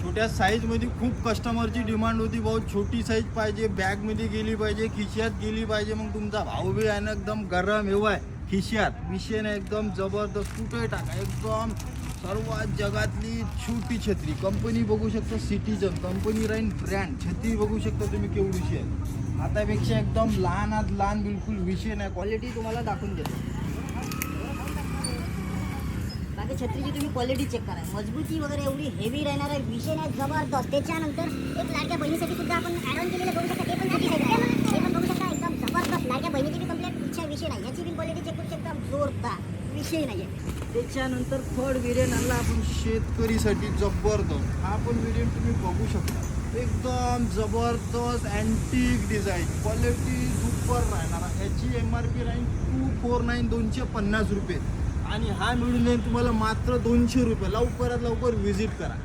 छोट्या साईजमध्ये खूप कस्टमरची डिमांड होती, भाऊ छोटी साईज पाहिजे, बॅगमध्ये गेली पाहिजे, खिशात गेली पाहिजे. मग तुमचा भाऊ बी आहे ना एकदम गरम हेवा आहे खिशात, विषय नाही, एकदम जबरदस्त. कुठे टाका, एकदम सर्वात जगातली छोटी छत्री. कंपनी बघू शकता सिटीजन, कंपनी राहीन ब्रँड. छत्री बघू शकता तुम्ही केवढीशी आहे, हातापेक्षा एकदम लहानात लहान, बिलकुल विषय नाही. क्वालिटी तुम्हाला दाखवून देतो. बाकी छत्रीची तुम्ही क्वालिटी चेक करा, मजबूती वगैरे एवढी हेवी राहणार आहे, विषय नाही, जबरदस्त. त्याच्यानंतर एक लाडक्या बहिणीसाठी सुद्धा आपण ॲड ऑन केलेलं बघू शकता, ते पण छोटी साईज आहे, ते पण बघू शकता, एकदम जबरदस्त. लाडक्या बहिणीची बी कंप्लेंट इच्छा विषय नाही, याची बी क्वालिटी चेक करू शकता, जोरदार, विषय नाही आहे. त्याच्यानंतर थर्ड व्हेरियंट आणला आपण शेतकरीसाठी जबरदस्त. हा पण व्हेरियंट तुम्ही बघू शकता, एकदम जबरदस्त अँटिक डिझाईन, क्वालिटी सुपर राहणार. याची MRP राहील 249, 250 रुपये, आणि हा मिळून जाईल तुम्हाला मात्र 200 रुपये. लवकरात लवकर व्हिजिट करा.